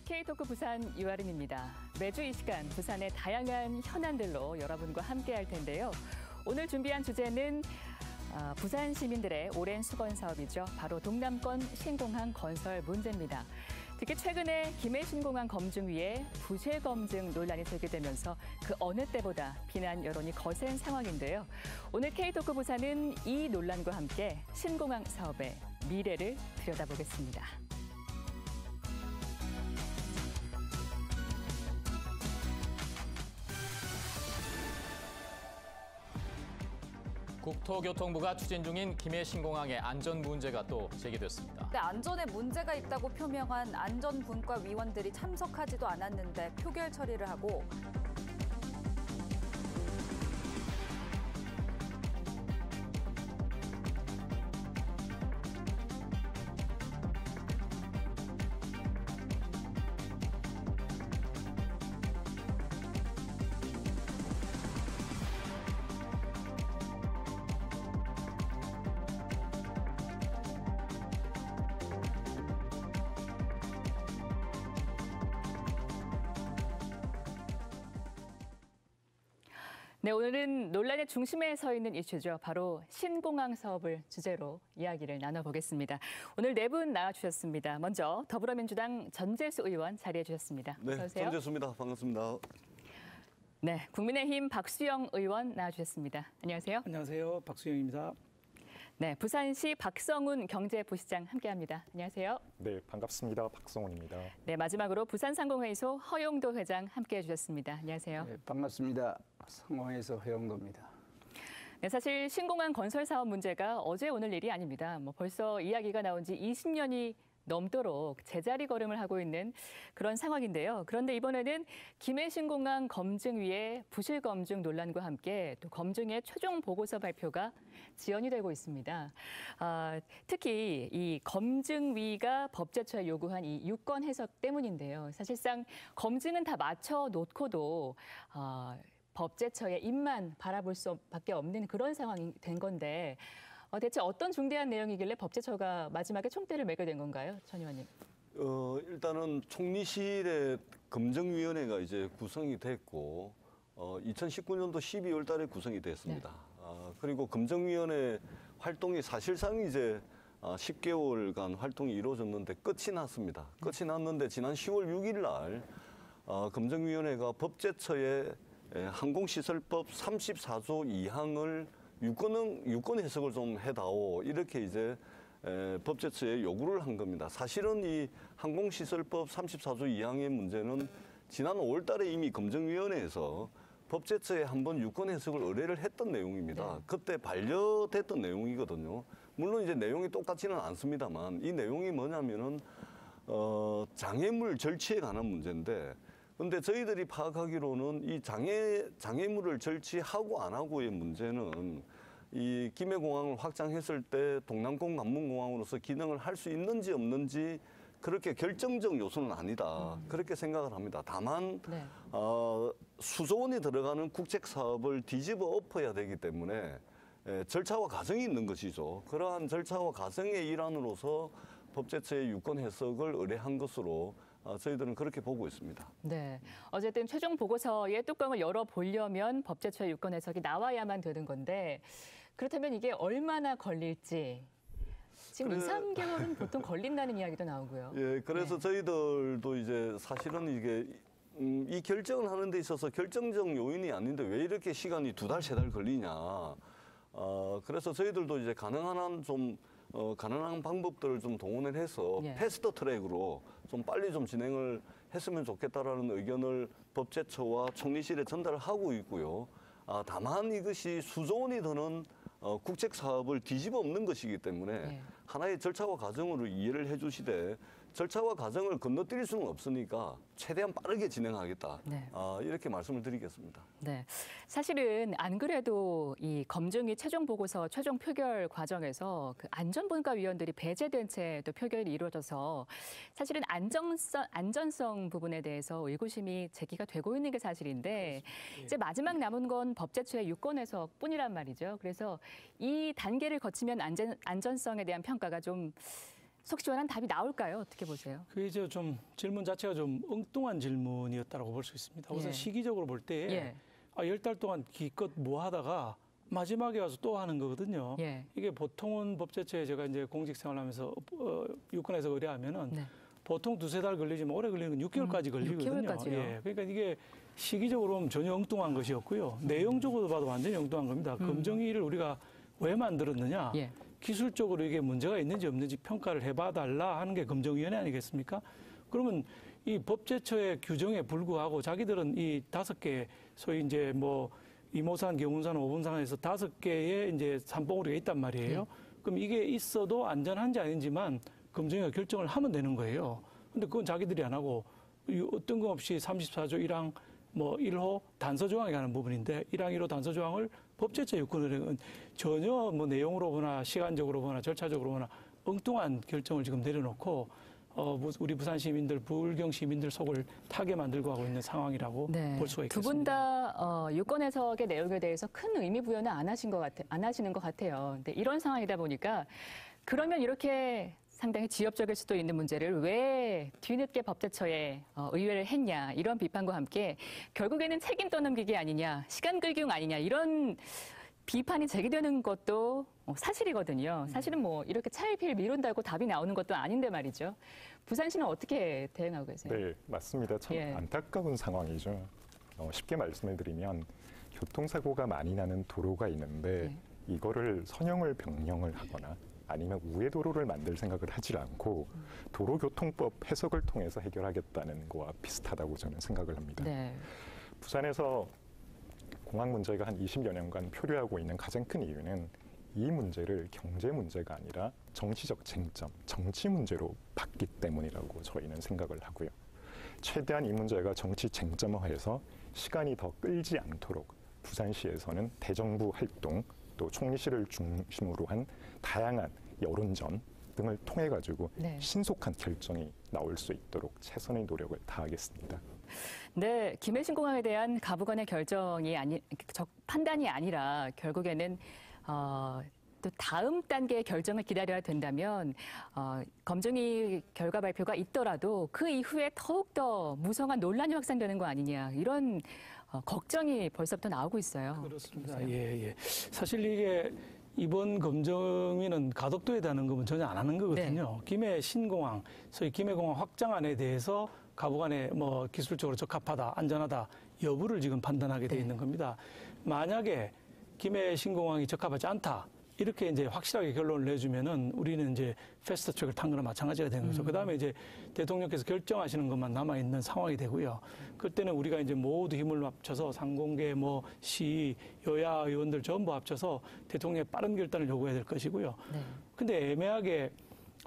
K토크 부산 유아림입니다. 매주 이 시간 부산의 다양한 현안들로 여러분과 함께할 텐데요. 오늘 준비한 주제는 부산 시민들의 오랜 수건 사업이죠. 바로 동남권 신공항 건설 문제입니다. 특히 최근에 김해 신공항 검증위에 부실 검증 논란이 제기되면서 그 어느 때보다 비난 여론이 거센 상황인데요. 오늘 K토크 부산은 이 논란과 함께 신공항 사업의 미래를 들여다보겠습니다. 국토교통부가 추진 중인 김해 신공항의 안전 문제가 또 제기됐습니다. 네, 안전에 문제가 있다고 표명한 안전분과 위원들이 참석하지도 않았는데 표결 처리를 하고 네, 오늘은 논란의 중심에 서 있는 이슈죠. 바로 신공항 사업을 주제로 이야기를 나눠보겠습니다. 오늘 네 분 나와주셨습니다. 먼저 더불어민주당 전재수 의원 자리해 주셨습니다. 네, 어서 오세요. 전재수입니다. 반갑습니다. 네, 국민의힘 박수영 의원 나와주셨습니다. 안녕하세요. 안녕하세요. 박수영입니다. 네, 부산시 박성훈 경제부시장 함께합니다. 안녕하세요. 네, 반갑습니다. 박성훈입니다. 네, 마지막으로 부산상공회의소 허용도 회장 함께해 주셨습니다. 안녕하세요. 네, 반갑습니다. 상공회의소 허용도입니다. 네, 사실 신공항 건설 사업 문제가 어제 오늘 일이 아닙니다. 벌써 이야기가 나온 지 20년이 넘도록 제자리 걸음을 하고 있는 그런 상황인데요. 그런데 이번에는 김해 신공항 검증위의 부실 검증 논란과 함께 또 검증의 최종 보고서 발표가 지연이 되고 있습니다. 특히 이 검증위가 법제처에 요구한 이 유권 해석 때문인데요. 사실상 검증은 다 맞춰 놓고도 법제처의 입만 바라볼 수밖에 없는 그런 상황이 된 건데 대체 어떤 중대한 내용이길래 법제처가 마지막에 총대를 메게 된 건가요, 전 의원님? 일단은 총리실의 검증위원회가 이제 구성이 됐고 2019년도 12월 달에 구성이 됐습니다. 네. 그리고 검증위원회 활동이 사실상 이제 10개월간 활동이 이루어졌는데 끝이 났습니다. 끝이 났는데 지난 10월 6일 날 검증위원회가 법제처의 항공시설법 34조 2항을 유권 해석을 좀 해다오 이렇게 이제 법제처에 요구를 한 겁니다. 사실은 이 항공시설법 34조 2항의 문제는 지난 5월 달에 이미 검증위원회에서 법제처에 한번 유권 해석을 의뢰를 했던 내용입니다. 네. 그때 반려됐던 내용이거든요. 물론 이제 내용이 똑같지는 않습니다만 이 내용이 뭐냐면은 장애물 절취에 관한 문제인데 근데 저희들이 파악하기로는 이 장애물을 절취하고 안 하고의 문제는 이 김해공항을 확장했을 때 동남권 관문공항으로서 기능을 할 수 있는지 없는지 그렇게 결정적 요소는 아니다. 그렇게 생각을 합니다. 다만 네. 수조 원이 들어가는 국책 사업을 뒤집어 엎어야 되기 때문에 절차와 과정이 있는 것이죠. 그러한 절차와 과정의 일환으로서 법제처의 유권 해석을 의뢰한 것으로 저희들은 그렇게 보고 있습니다. 네, 어쨌든 최종 보고서의 뚜껑을 열어보려면 법제처의 유권 해석이 나와야만 되는 건데 그렇다면 이게 얼마나 걸릴지 지금 2, 3개월은 보통 걸린다는 이야기도 나오고요. 예, 그래서 네. 저희들도 이제 사실은 이게 이 결정을 하는 데 있어서 결정적 요인이 아닌데 왜 이렇게 시간이 2달, 3달 걸리냐. 그래서 저희들도 이제 가능한 방법들을 좀 동원을 해서 예. 패스트 트랙으로 좀 빨리 좀 진행을 했으면 좋겠다라는 의견을 법제처와 총리실에 전달을 하고 있고요. 다만 이것이 수조 원이 드는 국책 사업을 뒤집어 엎는 것이기 때문에 예. 하나의 절차와 과정으로 이해를 해주시되 절차와 과정을 건너뛸 수는 없으니까 최대한 빠르게 진행하겠다. 네. 이렇게 말씀을 드리겠습니다. 네, 사실은 안 그래도 이 검증위 최종 보고서 최종 표결 과정에서 그 안전분과위원들이 배제된 채 또 표결이 이루어져서 사실은 안전성 부분에 대해서 의구심이 제기가 되고 있는 게 사실인데 이제 마지막 남은 건 법제처의 유권 해석뿐이란 말이죠. 그래서 이 단계를 거치면 안전성에 대한 평가가 좀 속 시원한 답이 나올까요? 어떻게 보세요? 그게 이제 좀 질문 자체가 좀 엉뚱한 질문이었다고 볼 수 있습니다. 우선 예. 시기적으로 볼 때 예. 10달 동안 기껏 뭐 하다가 마지막에 와서 또 하는 거거든요. 예. 이게 보통은 법제처에 제가 이제 공직 생활하면서 유권에서 의뢰하면은 네. 보통 2-3달 걸리지만 오래 걸리는 건 6개월까지 걸리거든요. 6개월까지요. 예. 그러니까 이게 시기적으로 보면 전혀 엉뚱한 것이었고요. 내용적으로 봐도 완전히 엉뚱한 겁니다. 검정위를 우리가 왜 만들었느냐? 예. 기술적으로 이게 문제가 있는지 없는지 평가를 해봐달라 하는 게 검정위원회 아니겠습니까? 그러면 이 법제처의 규정에 불구하고 자기들은 이 5개 소위 이제 뭐 이모산, 경운산, 오분산에서 5개의 이제 산봉우리가 있단 말이에요. 그럼 이게 있어도 안전한지 아닌지만 검정위가 결정을 하면 되는 거예요. 근데 그건 자기들이 안 하고 뜬금없이 34조 1항 뭐 1호 단서 조항에 관한 부분인데 1항 1호 단서 조항을 법제처 유권은행은 전혀 뭐 내용으로 보나 시간적으로 보나 절차적으로 보나 엉뚱한 결정을 지금 내려놓고 우리 부산 시민들, 부울경 시민들 속을 타게 만들고 하고 있는 상황이라고 볼 수가 있겠습니다. 두 분 다 유권 해석의 내용에 대해서 큰 의미 부여는 안 하시는 것 같아요. 근데 이런 상황이다 보니까 그러면 이렇게 상당히 지엽적일 수도 있는 문제를 왜 뒤늦게 법제처에 의뢰를 했냐 이런 비판과 함께 결국에는 책임 떠넘기기 아니냐 시간 끌기용 아니냐 이런 비판이 제기되는 것도 사실이거든요. 사실은 뭐 이렇게 차일피일 미룬다고 답이 나오는 것도 아닌데 말이죠. 부산시는 어떻게 대응하고 계세요? 네, 맞습니다. 참 예. 안타까운 상황이죠. 쉽게 말씀을 드리면 교통사고가 많이 나는 도로가 있는데 이거를 선형을 병령을 하거나 아니면 우회 도로를 만들 생각을 하지 않고 도로교통법 해석을 통해서 해결하겠다는 거와 비슷하다고 저는 생각을 합니다. 네. 부산에서 공항 문제가 한 20여 년간 표류하고 있는 가장 큰 이유는 이 문제를 경제 문제가 아니라 정치적 쟁점, 정치 문제로 봤기 때문이라고 저희는 생각을 하고요. 최대한 이 문제가 정치 쟁점화해서 시간이 더 끌지 않도록 부산시에서는 대정부 활동 또 총리실을 중심으로 한 다양한 여론전 등을 통해 가지고 신속한 결정이 나올 수 있도록 최선의 노력을 다하겠습니다. 네, 김해신 공항에 대한 가부간의 판단이 아니라 결국에는 또 다음 단계의 결정을 기다려야 된다면 검증위 결과 발표가 있더라도 그 이후에 더욱더 무성한 논란이 확산되는 거 아니냐 이런 걱정이 벌써부터 나오고 있어요. 그렇습니다. 예. 사실 이게 이번 검정위는 가덕도에 대한 언급은 전혀 안 하는 거거든요. 김해 신공항, 소위 김해공항 확장안에 대해서 가부간에 뭐 기술적으로 적합하다, 안전하다 여부를 지금 판단하게 돼 있는 겁니다. 만약에 김해 신공항이 적합하지 않다. 이렇게 이제 확실하게 결론을 내주면은 우리는 이제 패스트 트랙을 탄 거나 마찬가지가 되는 거죠. 그 다음에 이제 대통령께서 결정하시는 것만 남아있는 상황이 되고요. 그때는 우리가 이제 모두 힘을 합쳐서 상공계, 뭐 시, 여야 의원들 전부 합쳐서 대통령의 빠른 결단을 요구해야 될 것이고요. 근데 애매하게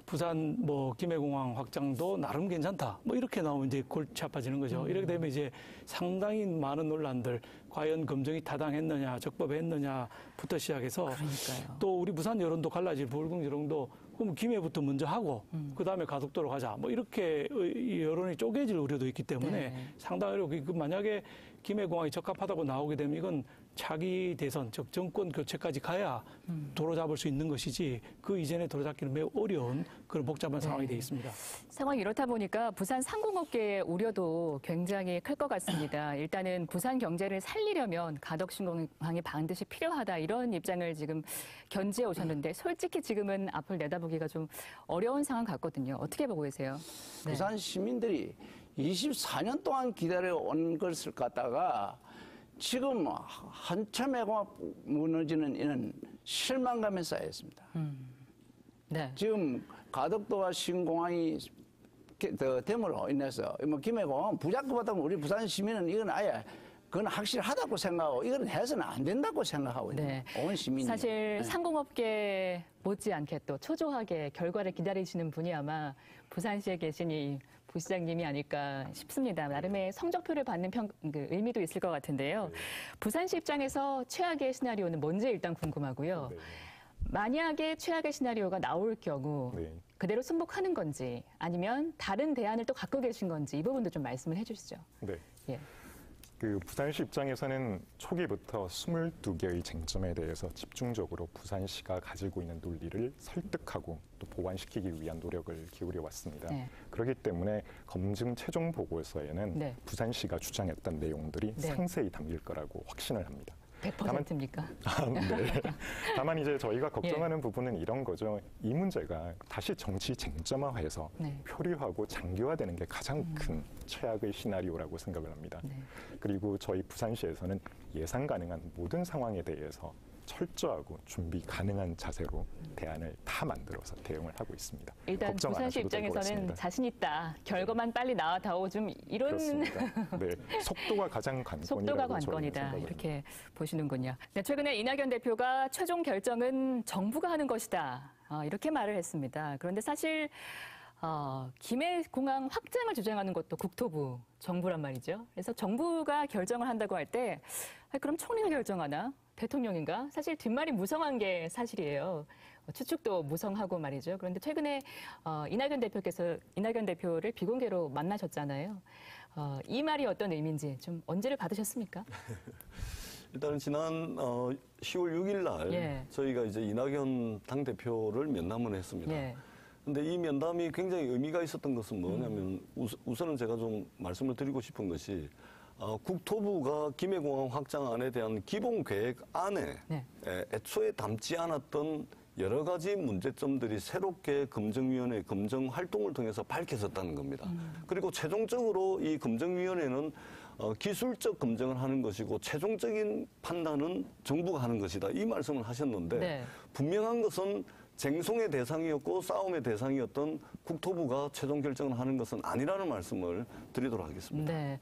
부산 뭐 김해공항 확장도 나름 괜찮다. 뭐 이렇게 나오면 이제 골치 아파지는 거죠. 이렇게 되면 이제 상당히 많은 논란들, 과연 검증이 타당했느냐, 적법했느냐부터 시작해서 그러니까요. 또 우리 부산 여론도 갈라질 부울경 여론도 그럼 김해부터 먼저 하고 그다음에 가덕도로 가자. 뭐 이렇게 여론이 쪼개질 우려도 있기 때문에 상당히 어렵고 만약에 김해공항이 적합하다고 나오게 되면 이건 차기 대선, 즉 정권 교체까지 가야 도로 잡을 수 있는 것이지 그 이전에 도로 잡기는 매우 어려운 그런 복잡한 상황이 되어 있습니다. 상황이 이렇다 보니까 부산 상공업계의 우려도 굉장히 클 것 같습니다. 일단은 부산 경제를 살리려면 가덕신공항이 반드시 필요하다 이런 입장을 지금 견지해 오셨는데 솔직히 지금은 앞을 내다보기가 좀 어려운 상황 같거든요. 어떻게 보고 계세요? 부산 시민들이 24년 동안 기다려온 것을 갖다가 지금 한참 해가 무너지는 이는 실망감에 쌓였습니다. 지금 가덕도와 신공항이 됨으로 인해서 뭐 김해공항 부자급하다면 우리 부산 시민은 이건 아예 그건 확실하다고 생각하고 이건 해서는 안 된다고 생각하고 있는 온 시민이. 사실 상공업계 못지않게 또 초조하게 결과를 기다리시는 분이 아마 부산시에 계신 이 부시장님이 아닐까 싶습니다. 나름의 성적표를 받는 의미도 있을 것 같은데요. 부산시 입장에서 최악의 시나리오는 뭔지 일단 궁금하고요. 만약에 최악의 시나리오가 나올 경우 그대로 승복하는 건지 아니면 다른 대안을 또 갖고 계신 건지 이 부분도 좀 말씀을 해주시죠. 네. 예. 그 부산시 입장에서는 초기부터 22개의 쟁점에 대해서 집중적으로 부산시가 가지고 있는 논리를 설득하고 또 보완시키기 위한 노력을 기울여 왔습니다. 네. 그렇기 때문에 검증 최종 보고서에는 네. 부산시가 주장했던 내용들이 네. 상세히 담길 거라고 확신을 합니다. 100%입니까? 네. 다만 이제 저희가 걱정하는 부분은 이런 거죠. 이 문제가 다시 정치 쟁점화해서 네. 표류하고 장기화되는 게 가장 큰 최악의 시나리오라고 생각을 합니다. 네. 그리고 저희 부산시에서는 예상 가능한 모든 상황에 대해서 철저하고 준비 가능한 자세로 대안을 다 만들어서 대응을 하고 있습니다. 일단 걱정 안 부산시 하셔도 될것 입장에서는 같습니다. 자신 있다. 결과만 빨리 나와다오. 좀 이런 그렇습니다. 네, 속도가 가장 관건이라고 속도가 저희는 관건이다. 생각을 이렇게 보시는군요. 네, 최근에 이낙연 대표가 최종 결정은 정부가 하는 것이다. 이렇게 말을 했습니다. 그런데 사실 김해공항 확장을 주장하는 것도 국토부, 정부란 말이죠. 그래서 정부가 결정을 한다고 할 때 그럼 총리가 결정하나? 대통령인가? 사실 뒷말이 무성한 게 사실이에요. 추측도 무성하고 말이죠. 그런데 최근에 이낙연 대표를 비공개로 만나셨잖아요. 이 말이 어떤 의미인지 좀 언제를 받으셨습니까? 일단은 지난 10월 6일 날 예. 저희가 이제 이낙연 당대표를 면담을 했습니다. 예. 근데 이 면담이 굉장히 의미가 있었던 것은 뭐냐면 우선은 제가 좀 말씀을 드리고 싶은 것이 국토부가 김해공항 확장안에 대한 기본 계획 안에 네. 애초에 담지 않았던 여러 가지 문제점들이 새롭게 검증위원회 검증 활동을 통해서 밝혀졌다는 겁니다. 그리고 최종적으로 이 검증위원회는 기술적 검증을 하는 것이고 최종적인 판단은 정부가 하는 것이다. 이 말씀을 하셨는데 네. 분명한 것은 쟁송의 대상이었고 싸움의 대상이었던 국토부가 최종 결정을 하는 것은 아니라는 말씀을 드리도록 하겠습니다. 네.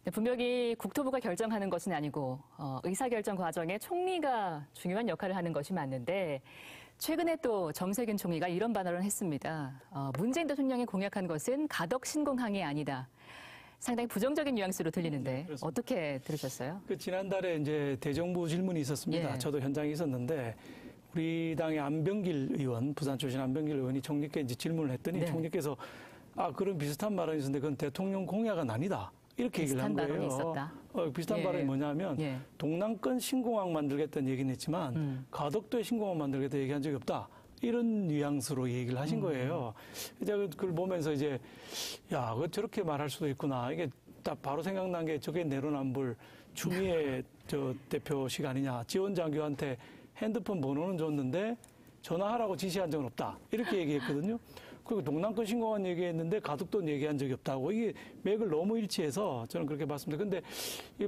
네, 분명히 국토부가 결정하는 것은 아니고 의사결정 과정에 총리가 중요한 역할을 하는 것이 맞는데 최근에 또 정세균 총리가 이런 발언을 했습니다. 문재인 대통령이 공약한 것은 가덕 신공항이 아니다. 상당히 부정적인 뉘앙스로 들리는데 어떻게 들으셨어요? 지난달에 이제 대정부 질문이 있었습니다. 예. 저도 현장에 있었는데 우리 당의 안병길 의원, 부산 출신 안병길 의원이 총리께 이제 질문을 했더니 네. 총리께서 그런 비슷한 발언이 있었는데 그건 대통령 공약은 아니다. 이렇게 얘기를 한 비슷한 거예요. 발언이 있었다. 비슷한 예. 발언이 뭐냐면 예. 동남권 신공항 만들겠다는 얘기는 했지만 가덕도에 신공항 만들겠다 얘기한 적이 없다. 이런 뉘앙스로 얘기를 하신 거예요. 제가 그걸 보면서 이제 그거 저렇게 말할 수도 있구나. 이게 딱 바로 생각난 게 저게 내로남불 추미애 대표 시간이냐. 지원 장교한테 핸드폰 번호는 줬는데 전화하라고 지시한 적은 없다. 이렇게 얘기했거든요. 그리고 동남권 신공항 얘기했는데 가덕도 얘기한 적이 없다고. 이게 맥을 너무 일치해서 저는 그렇게 봤습니다. 근데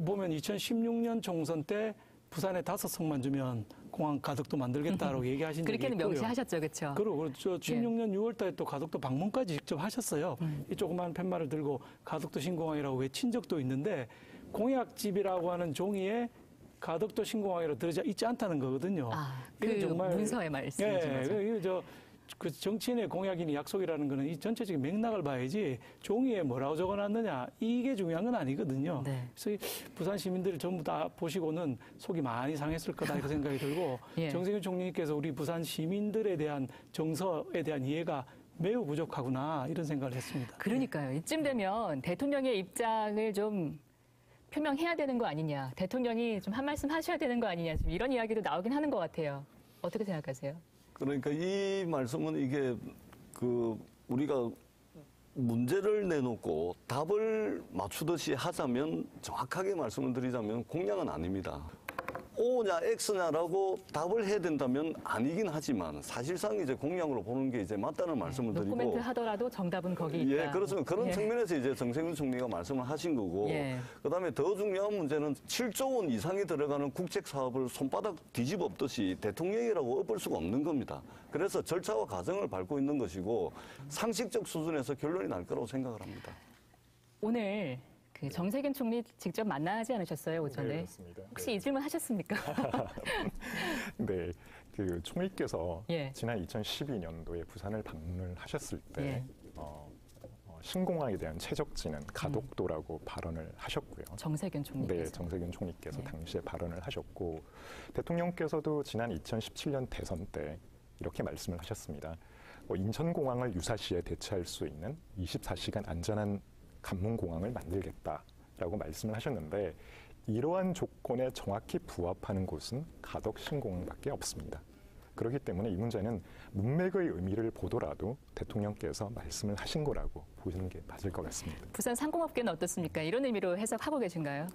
보면 2016년 총선 때 부산에 5석만 주면 공항 가덕도 만들겠다라고 얘기하신 적이 있고요. 그렇게는 명시하셨죠, 그렇죠? 그리고 16년 6월 달에 또 가덕도 방문까지 직접 하셨어요. 이 조그만 팻말을 들고 가덕도 신공항이라고 외친 적도 있는데 공약집이라고 하는 종이에 가덕도 신공항이라고 들어져 있지 않다는 거거든요. 그 문서의 말씀이죠. 예, 그 정치인의 공약이니 약속이라는 거는 이 전체적인 맥락을 봐야지 종이에 뭐라고 적어놨느냐 이게 중요한 건 아니거든요. 네. 그래서 부산 시민들이 전부 다 보시고는 속이 많이 상했을 거다 이렇게 생각이 들고 예. 정세균 총리께서 우리 부산 시민들에 대한 정서에 대한 이해가 매우 부족하구나 이런 생각을 했습니다. 그러니까요. 이쯤 되면 대통령의 입장을 좀 표명해야 되는 거 아니냐. 대통령이 좀 한 말씀 하셔야 되는 거 아니냐. 좀 이런 이야기도 나오긴 하는 것 같아요. 어떻게 생각하세요? 그러니까 이 말씀은 이게 우리가 문제를 내놓고 답을 맞추듯이 하자면 정확하게 말씀을 드리자면 공약은 아닙니다. O냐 X냐라고 답을 해야 된다면 아니긴 하지만 사실상 이제 공약으로 보는 게 이제 맞다는 말씀을 드리고 노코멘트 하더라도 정답은 거기 있다. 예, 그렇습니다. 그런 예. 측면에서 이제 정세균 총리가 말씀을 하신 거고 예. 그다음에 더 중요한 문제는 7조 원 이상이 들어가는 국책 사업을 손바닥 뒤집어 엎듯이 대통령이라고 엎을 수가 없는 겁니다. 그래서 절차와 과정을 밟고 있는 것이고 상식적 수준에서 결론이 날 거라고 생각을 합니다. 오늘 정세균 총리 직접 만나지 않으셨어요, 오전에? 네, 그렇습니다. 혹시 네. 이 질문 하셨습니까? 네, 그 총리께서 예. 지난 2012년도에 부산을 방문을 하셨을 때 예. 신공항에 대한 최적지는 가덕도라고 발언을 하셨고요. 정세균 총리께서. 네, 정세균 총리께서 예. 당시에 발언을 하셨고 대통령께서도 지난 2017년 대선 때 이렇게 말씀을 하셨습니다. 인천공항을 유사시에 대체할 수 있는 24시간 안전한 관문공항을 만들겠다라고 있다라고 말씀을 하셨는데 이러한 조건에 정확히 부합하는 곳은 가덕 신공항밖에 없습니다. 그렇기 때문에 이 문제는 문맥의 의미를 보더라도 대통령께서 말씀을 하신 거라고 보시는 게 맞을 것 같습니다. 부산 상공업계는 어떻습니까? 이런 의미로 해석하고 계신가요?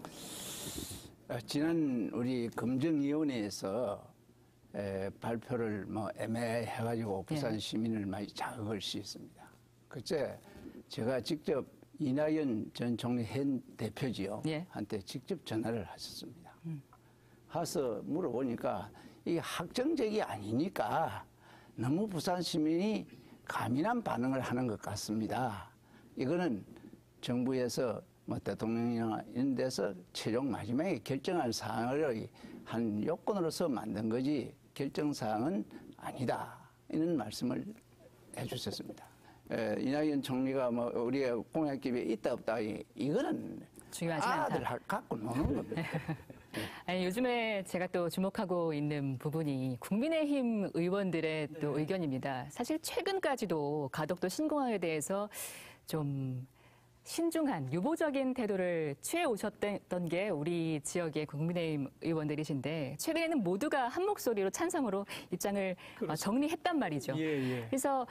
지난 우리 검증위원회에서 발표를 애매해가지고 부산 시민을 많이 자극을 시켰습니다. 그때 제가 직접 이낙연 전 총리 현 대표지요. 예. 한테 직접 전화를 하셨습니다. 해서 물어보니까 이게 확정적이 아니니까 너무 부산 시민이 가민한 반응을 하는 것 같습니다. 이거는 정부에서 대통령이나 이런 데서 최종 마지막에 결정할 사항을 한 요건으로서 만든 거지 결정 사항은 아니다. 이런 말씀을 해주셨습니다. 이낙연 총리가 우리가 공약집에 있다 없다 이거는 중요하지 않다. 아들 갖고 노는 겁니다. 아니, 요즘에 제가 또 주목하고 있는 부분이 국민의힘 의원들의 또 의견입니다. 사실 최근까지도 가덕도 신공항에 대해서 좀 신중한 유보적인 태도를 취해 오셨던 게 우리 지역의 국민의힘 의원들이신데 최근에는 모두가 한 목소리로 찬성으로 입장을 정리했단 말이죠. 예. 그래서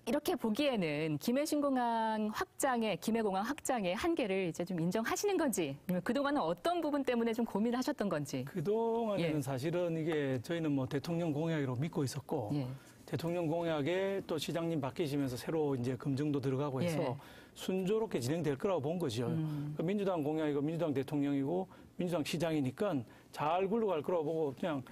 이렇게 보기에는 김해공항 확장의 한계를 이제 좀 인정하시는 건지, 아니면 그동안은 어떤 부분 때문에 좀 고민을 하셨던 건지. 그동안에는 예. 사실은 이게 저희는 대통령 공약이라고 믿고 있었고, 예. 대통령 공약에 또 시장님 바뀌시면서 새로 이제 검증도 들어가고 해서 예. 순조롭게 진행될 거라고 본 거죠. 그러니까 민주당 공약이고 민주당 대통령이고 민주당 시장이니까 잘 굴러갈 거라고 보고 그냥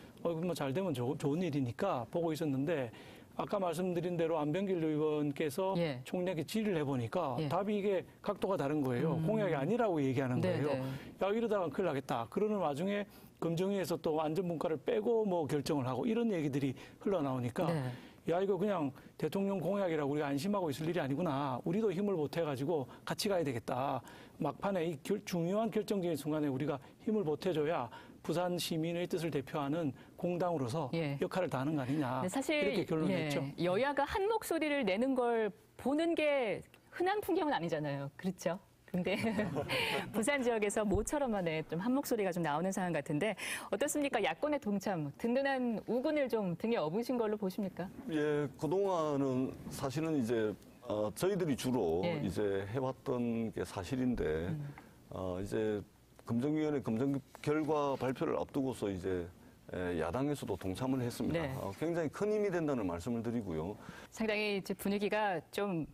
잘 되면 좋은 일이니까 보고 있었는데 아까 말씀드린 대로 안병길 의원께서 예. 총리에게 질의를 해보니까 예. 답이 이게 각도가 다른 거예요. 공약이 아니라고 얘기하는 거예요. 네네. 야, 이러다가 큰일 나겠다. 그러는 와중에 검증위에서 또 안전분과를 빼고 결정을 하고 이런 얘기들이 흘러나오니까 네. 야, 이거 그냥 대통령 공약이라고 우리가 안심하고 있을 일이 아니구나. 우리도 힘을 보태가지고 같이 가야 되겠다. 막판에 이 중요한 결정적인 순간에 우리가 힘을 보태줘야 부산 시민의 뜻을 대표하는 공당으로서 예. 역할을 다하는 거 아니냐. 사실 이렇게 결론을 냈죠. 여야가 한 목소리를 내는 걸 보는 게 흔한 풍경은 아니잖아요. 그렇죠? 근데 부산 지역에서 모처럼만에 좀 한 목소리가 좀 나오는 상황 같은데 어떻습니까? 야권의 동참, 든든한 우군을 좀 등에 업으신 걸로 보십니까? 예, 그동안은 사실은 이제 저희들이 주로 예. 이제 해왔던 게 사실인데 이제 검증위원회 검증 결과 발표를 앞두고서 이제 야당에서도 동참을 했습니다. 네. 굉장히 큰 힘이 된다는 말씀을 드리고요. 상당히 이제 분위기가 좀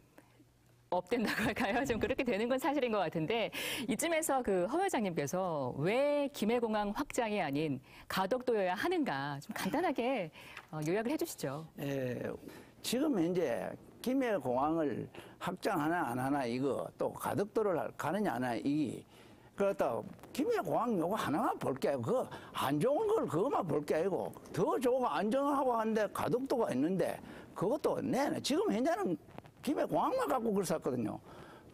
업된다고 할까요? 좀 그렇게 되는 건 사실인 것 같은데 이쯤에서 허 회장님께서 왜 김해공항 확장이 아닌 가덕도여야 하는가 좀 간단하게 요약을 해주시죠. 지금 현재 김해공항을 확장하나 안 하나 이거 또 가덕도를 가느냐 안 하나 이게 그렇다 김해공항 요거 하나만 볼 게 아니고 그거 안 좋은 걸 그것만 볼 게 아니고 더 좋은 거 안정하고 하는데 가덕도가 있는데 그것도 지금 현재는 김해공항만 갖고 그걸 샀거든요.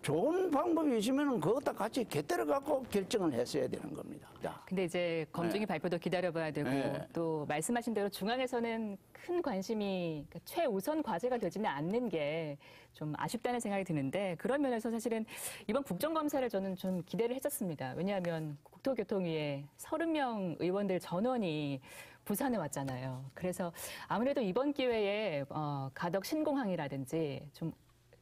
좋은 방법이 있으면 그것도 같이 곁들여 갖고 결정을 했어야 되는 겁니다. 근데 이제 검증이 발표도 기다려봐야 되고 또 말씀하신 대로 중앙에서는 큰 관심이 최우선 과제가 되지는 않는 게 좀 아쉽다는 생각이 드는데 그런 면에서 사실은 이번 국정감사를 저는 좀 기대를 했었습니다. 왜냐하면 국토교통위에 30명 의원들 전원이 부산에 왔잖아요. 그래서 아무래도 이번 기회에 가덕 신공항이라든지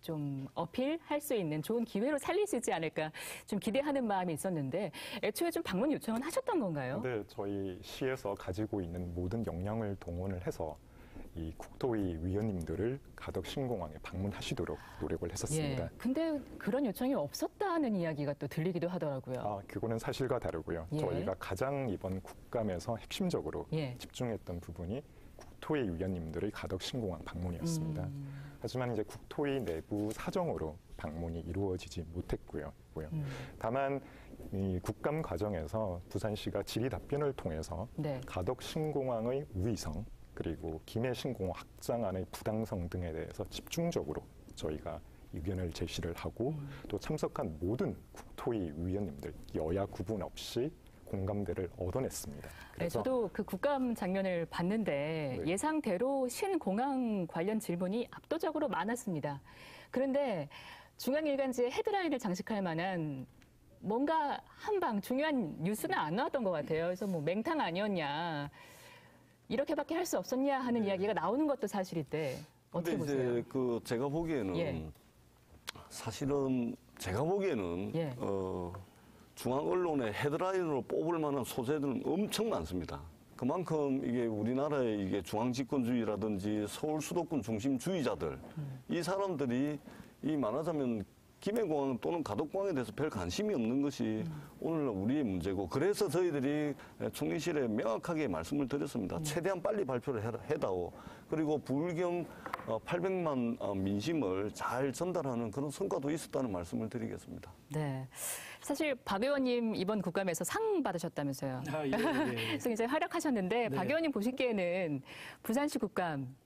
좀 어필할 수 있는 좋은 기회로 살릴 수 있지 않을까 좀 기대하는 마음이 있었는데 애초에 좀 방문 요청은 하셨던 건가요? 네, 저희 시에서 가지고 있는 모든 역량을 동원을 해서 이 국토위 위원님들을 가덕 신공항에 방문하시도록 노력을 했었습니다. 근데 그런 요청이 없었다는 이야기가 또 들리기도 하더라고요. 그거는 사실과 다르고요. 예. 저희가 가장 이번 국감에서 핵심적으로 집중했던 부분이 국토위 위원님들의 가덕 신공항 방문이었습니다. 하지만 이제 국토위 내부 사정으로 방문이 이루어지지 못했고요. 다만 이 국감 과정에서 부산시가 질의 답변을 통해서 가덕 신공항의 우위성 그리고 김해 신공항 확장안의 부당성 등에 대해서 집중적으로 저희가 의견을 제시를 하고 또 참석한 모든 국토위 위원님들 여야 구분 없이 공감대를 얻어냈습니다. 그래서 저도 그 국감 장면을 봤는데 예상대로 신공항 관련 질문이 압도적으로 많았습니다. 그런데 중앙일간지에 헤드라인을 장식할 만한 뭔가 한방 중요한 뉴스는 안 나왔던 것 같아요. 그래서 뭐 맹탕 아니었냐, 이렇게밖에 할 수 없었냐 하는 이야기가 나오는 것도 사실인데 어떻게 근데 보세요? 이제 제가 보기에는 예. 사실은 제가 보기에는 예. 중앙 언론의 헤드라인으로 뽑을 만한 소재들은 엄청 많습니다. 그만큼 이게 우리나라의 이게 중앙 집권주의라든지 서울 수도권 중심주의자들 이 사람들이 이 말하자면 김해공항 또는 가덕공항에 대해서 별 관심이 없는 것이 오늘날 우리의 문제고, 그래서 저희들이 총리실에 명확하게 말씀을 드렸습니다. 최대한 빨리 발표를 해다오. 그리고 부울경 800만 민심을 잘 전달하는 그런 성과도 있었다는 말씀을 드리겠습니다. 네. 사실 박 의원님 이번 국감에서 상 받으셨다면서요. 아, 예, 예. 그래서 굉장히 활약하셨는데 네. 박 의원님 보시기에는 부산시 국감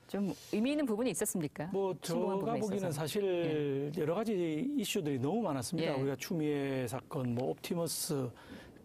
좀 의미 있는 부분이 있었습니까? 뭐 신공한 제가 부분에 보기에는 있어서. 사실 여러 가지 이슈들이 너무 많았습니다. 예. 우리가 추미애 사건, 뭐 옵티머스,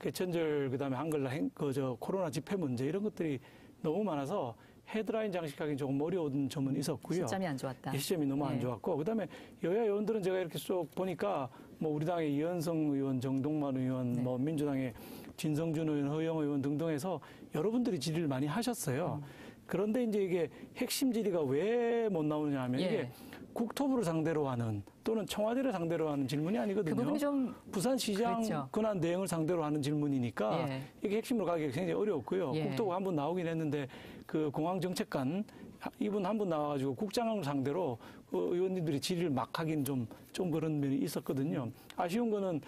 개천절, 그다음에 한글날 코로나 집회 문제 이런 것들이 너무 많아서 헤드라인 장식하기 조금 어려운 점은 있었고요. 시점이 안 좋았다. 시점이 너무 안 예. 좋았고, 그다음에 여야 의원들은 제가 이렇게 쏙 보니까 뭐 우리 당의 이현성 의원, 정동만 의원, 네. 뭐 민주당의 진성준 의원, 허영 의원 등등 해서 여러분들이 질의를 많이 하셨어요. 그런데 이제 이게 핵심 질의가 왜 못 나오느냐 하면 예. 이게 국토부를 상대로 하는 또는 청와대를 상대로 하는 질문이 아니거든요. 그 부분이 좀 부산시장 그렇죠. 권한 대행을 상대로 하는 질문이니까 예. 이게 핵심으로 가기가 굉장히 어려웠고요. 예. 국토부 한 분 나오긴 했는데 그 공항정책관 이분 한 분 나와가지고 국장을 상대로 그 의원님들이 질의를 막 하긴 좀 그런 면이 있었거든요. 아쉬운 거는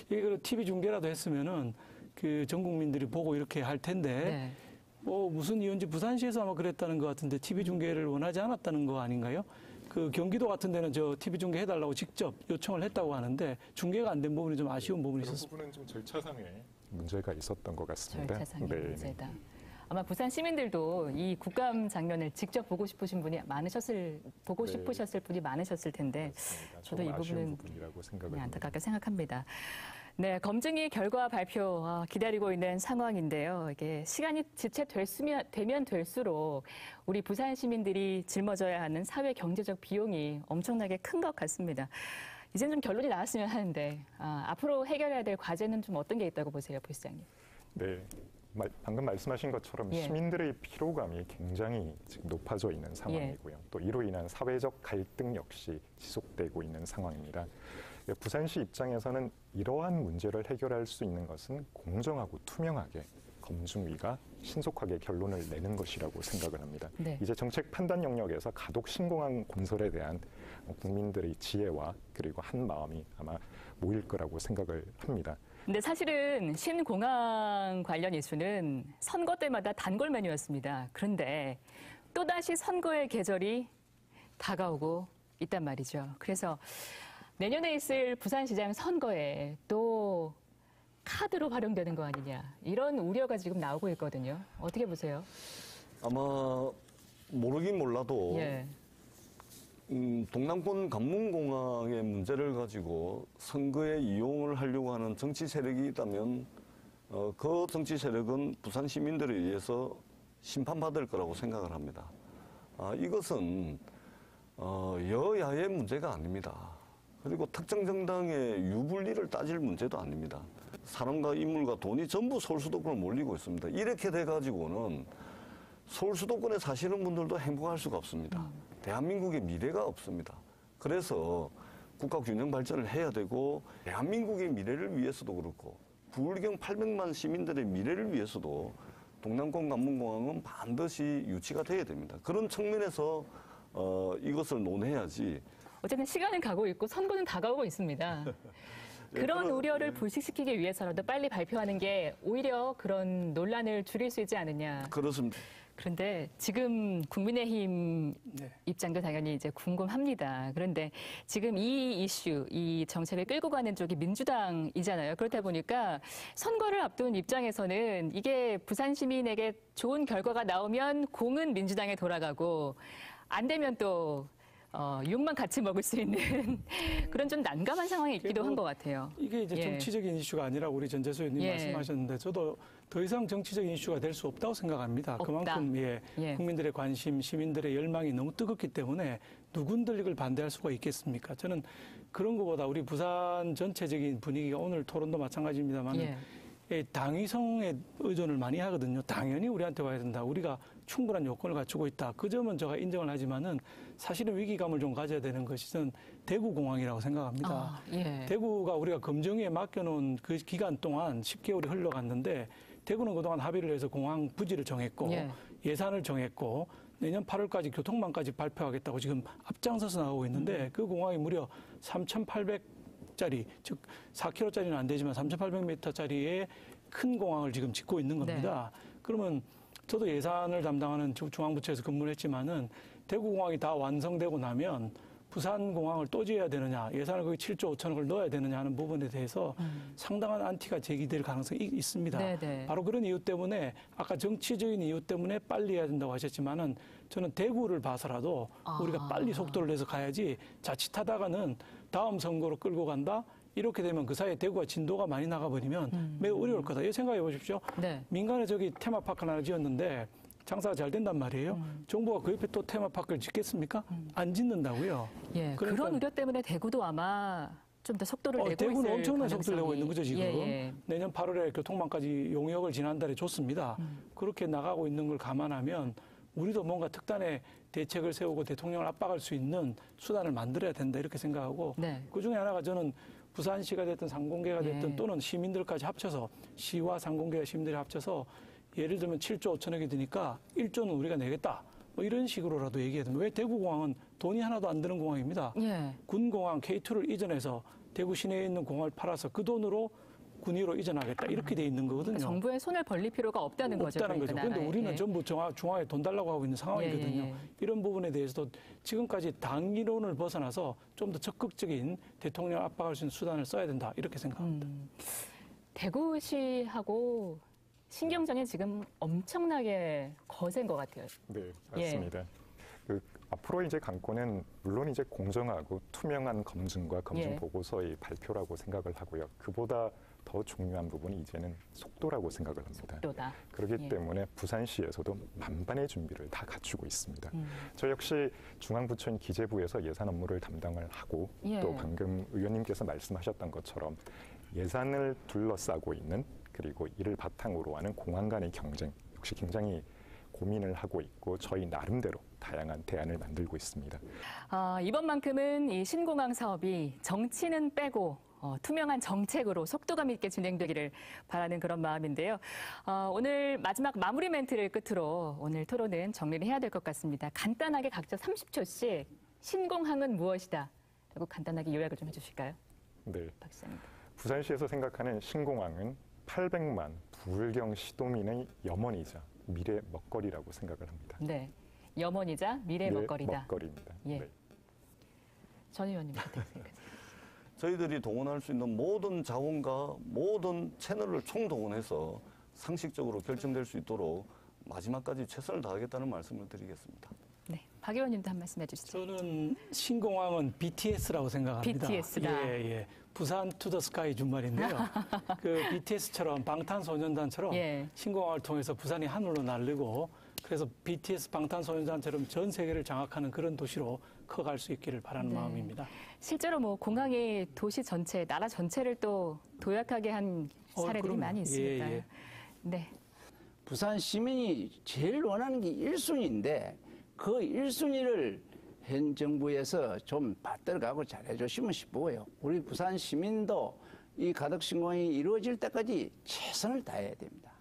이걸 TV 중계라도 했으면은 그 전 국민들이 보고 이렇게 할 텐데 네. 뭐 무슨 이유인지 부산시에서 아마 그랬다는 것 같은데 TV 중계를 원하지 않았다는 거 아닌가요? 그 경기도 같은 데는 저 TV 중계 해달라고 직접 요청을 했다고 하는데 중계가 안 된 부분이 좀 아쉬운 부분이 그런 있었습니다. 부분은 좀 절차상의 문제가 있었던 것 같습니다. 절차상의 네. 문제다. 아마 부산 시민들도 이 국감 장면을 직접 보고 싶으신 분이 보고 네. 싶으셨을 분이 많으셨을 텐데 그렇습니다. 저도 이 조금 아쉬운 부분은 부분이라고 생각을 네, 합니다. 안타깝게 생각합니다. 네, 검증이 결과 발표 기다리고 있는 상황인데요. 이게 시간이 지체되면 될수록 우리 부산 시민들이 짊어져야 하는 사회 경제적 비용이 엄청나게 큰 것 같습니다. 이제는 좀 결론이 나왔으면 하는데 앞으로 해결해야 될 과제는 좀 어떤 게 있다고 보세요, 부시장님? 네. 방금 말씀하신 것처럼 예. 시민들의 피로감이 굉장히 지금 높아져 있는 상황이고요. 또 이로 인한 사회적 갈등 역시 지속되고 있는 상황입니다. 부산시 입장에서는 이러한 문제를 해결할 수 있는 것은 공정하고 투명하게 검증위가 신속하게 결론을 내는 것이라고 생각을 합니다. 네. 이제 정책 판단 영역에서 가덕 신공항 건설에 대한 국민들의 지혜와 그리고 한 마음이 아마 모일 거라고 생각을 합니다. 근데 사실은 신공항 관련 이슈는 선거 때마다 단골 메뉴였습니다. 그런데 또다시 선거의 계절이 다가오고 있단 말이죠. 그래서 내년에 있을 부산시장 선거에 또 카드로 활용되는 거 아니냐, 이런 우려가 지금 나오고 있거든요. 어떻게 보세요? 아마 모르긴 몰라도 예. 동남권 관문공항의 문제를 가지고 선거에 이용을 하려고 하는 정치 세력이 있다면 그 정치 세력은 부산 시민들에 의해서 심판받을 거라고 생각을 합니다. 이것은 여야의 문제가 아닙니다. 그리고 특정 정당의 유불리를 따질 문제도 아닙니다. 사람과 인물과 돈이 전부 서울 수도권을 몰리고 있습니다. 이렇게 돼가지고는 서울 수도권에 사시는 분들도 행복할 수가 없습니다. 대한민국의 미래가 없습니다. 그래서 국가 균형 발전을 해야 되고, 대한민국의 미래를 위해서도 그렇고 부울경 800만 시민들의 미래를 위해서도 동남권 관문공항은 반드시 유치가 돼야 됩니다. 그런 측면에서 이것을 논해야지. 어쨌든 시간은 가고 있고 선거는 다가오고 있습니다. 그런 우려를 불식시키기 위해서라도 빨리 발표하는 게 오히려 그런 논란을 줄일 수 있지 않느냐. 그렇습니다. 그런데 지금 국민의힘 네. 입장도 당연히 이제 궁금합니다. 그런데 지금 이 이슈, 이 정책을 끌고 가는 쪽이 민주당이잖아요. 그렇다 보니까 선거를 앞둔 입장에서는 이게 부산 시민에게 좋은 결과가 나오면 공은 민주당에 돌아가고, 안 되면 또 욕만 같이 먹을 수 있는 그런 좀 난감한 상황이 있기도 한 것 같아요. 이게 이제 예. 정치적인 이슈가 아니라 우리 전재수 의원님 예. 말씀하셨는데 저도 더 이상 정치적인 이슈가 될 수 없다고 생각합니다. 없다. 그만큼 예. 국민들의 관심, 시민들의 열망이 너무 뜨겁기 때문에 누군들 이걸 반대할 수가 있겠습니까? 저는 그런 것보다 우리 부산 전체적인 분위기가 오늘 토론도 마찬가지입니다만 예. 당위성에 의존을 많이 하거든요. 당연히 우리한테 와야 된다. 우리가 충분한 요건을 갖추고 있다. 그 점은 제가 인정을 하지만은 사실은 위기감을 좀 가져야 되는 것이 저는 대구공항이라고 생각합니다. 아, 예. 대구가 우리가 검정위에 맡겨놓은 그 기간 동안 10개월이 흘러갔는데 대구는 그동안 합의를 해서 공항 부지를 정했고 예. 예산을 정했고 내년 8월까지 교통망까지 발표하겠다고 지금 앞장서서 나오고 있는데 그 공항이 무려 3,800짜리, 즉 4km짜리는 안 되지만 3,800m짜리의 큰 공항을 지금 짓고 있는 겁니다. 그러면 저도 예산을 담당하는 중앙부처에서 근무를 했지만은 대구공항이 다 완성되고 나면 부산공항을 또 지어야 되느냐, 예산을 거기 7조 5천억을 넣어야 되느냐 하는 부분에 대해서 상당한 안티가 제기될 가능성이 있습니다. 네네. 바로 그런 이유 때문에 아까 정치적인 이유 때문에 빨리 해야 된다고 하셨지만은 저는 대구를 봐서라도 우리가 빨리 속도를 내서 가야지 자칫하다가는 다음 선거로 끌고 간다? 이렇게 되면 그 사이에 대구가 진도가 많이 나가버리면 매우 어려울 거다. 이 생각해 보십시오. 네. 민간에 저기 테마파크 하나 지었는데 장사가 잘 된단 말이에요. 정부가 그 옆에 또 테마파크를 짓겠습니까? 안 짓는다고요. 예. 그러니까 그런 우려 때문에 대구도 아마 좀 더 속도를 내고 대구는 있을 엄청난 가능성이. 속도를 내고 있는 거죠, 지금. 예. 내년 8월에 교통망까지 용역을 지난달에 줬습니다. 그렇게 나가고 있는 걸 감안하면 우리도 뭔가 특단의 대책을 세우고 대통령을 압박할 수 있는 수단을 만들어야 된다 이렇게 생각하고 네. 그중에 하나가 저는 부산시가 됐든 상공계가 됐든 예. 또는 시민들까지 합쳐서 시와 상공계와 시민들이 합쳐서 예를 들면 7조 5천억이 드니까 1조는 우리가 내겠다. 뭐 이런 식으로라도 얘기해야 됩니다. 왜 대구공항은 돈이 하나도 안 드는 공항입니다. 예. 군공항 K2를 이전해서 대구 시내에 있는 공항을 팔아서 그 돈으로 군위로 이전하겠다. 이렇게 돼 있는 거거든요. 그러니까 정부에 손을 벌릴 필요가 없다는 거죠. 없다는 거죠. 그러니까 그런데 우리는 나라에. 전부 중앙에 돈 달라고 하고 있는 상황이거든요. 예. 이런 부분에 대해서도 지금까지 당이론을 벗어나서 좀 더 적극적인 대통령 압박할 수 있는 수단을 써야 된다. 이렇게 생각합니다. 대구시하고 신경전이 지금 엄청나게 거센 것 같아요. 네, 맞습니다. 그 앞으로 이제 관건은 물론 이제 공정하고 투명한 검증과 검증 예. 보고서의 발표라고 생각을 하고요. 그보다 더 중요한 부분이 이제는 속도라고 생각을 합니다. 속도다. 그렇기 예. 때문에 부산시에서도 만반의 준비를 다 갖추고 있습니다. 저 역시 중앙부처인 기재부에서 예산 업무를 담당을 하고 예. 또 방금 의원님께서 말씀하셨던 것처럼 예산을 둘러싸고 있는 그리고 이를 바탕으로 하는 공항 간의 경쟁 역시 굉장히 고민을 하고 있고 저희 나름대로 다양한 대안을 만들고 있습니다. 이번만큼은 이 신공항 사업이 정치는 빼고 투명한 정책으로 속도감 있게 진행되기를 바라는 그런 마음인데요. 오늘 마지막 마무리 멘트를 끝으로 오늘 토론은 정리를 해야 될 것 같습니다. 간단하게 각자 30초씩 신공항은 무엇이다? 라고 간단하게 요약을 좀 해주실까요? 네, 박 시장님. 부산시에서 생각하는 신공항은 800만 부울경 시도민의 염원이자 미래 먹거리라고 생각을 합니다. 네, 염원이자 미래 먹거리다. 먹거리입니다. 예. 네. 전 의원님 어떻게 생각하세요? 저희들이 동원할 수 있는 모든 자원과 모든 채널을 총동원해서 상식적으로 결정될 수 있도록 마지막까지 최선을 다하겠다는 말씀을 드리겠습니다. 네, 박 의원님도 한 말씀 해주시죠. 저는 신공항은 BTS라고 생각합니다. BTS다. 예. 부산 투 더 스카이 준말인데요. 그 BTS처럼 방탄소년단처럼 예. 신공항을 통해서 부산이 하늘로 날르고 그래서 BTS 방탄소년단처럼 전 세계를 장악하는 그런 도시로 커갈 수 있기를 바라는 네. 마음입니다. 실제로 뭐 공항이 도시 전체, 나라 전체를 또 도약하게 한 사례들이 그럼요. 많이 있으니까요. 예. 네, 부산 시민이 제일 원하는 게 1순위인데 그 1순위를 현 정부에서 좀 받들어가고 잘해주시면 싶고요. 우리 부산 시민도 이 가덕신공항이 이루어질 때까지 최선을 다해야 됩니다.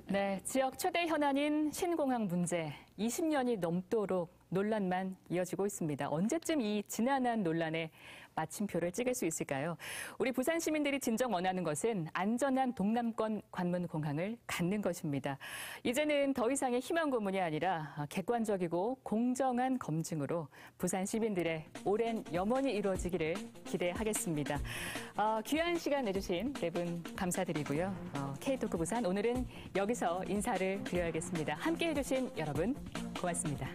네, 지역 최대 현안인 신공항 문제 20년이 넘도록 논란만 이어지고 있습니다. 언제쯤 이 지난한 논란에 마침표를 찍을 수 있을까요? 우리 부산 시민들이 진정 원하는 것은 안전한 동남권 관문 공항을 갖는 것입니다. 이제는 더 이상의 희망 고문이 아니라 객관적이고 공정한 검증으로 부산 시민들의 오랜 염원이 이루어지기를 기대하겠습니다. 귀한 시간 내주신 네 분 감사드리고요. K토크 부산 오늘은 여기서 인사를 드려야겠습니다. 함께해 주신 여러분 고맙습니다.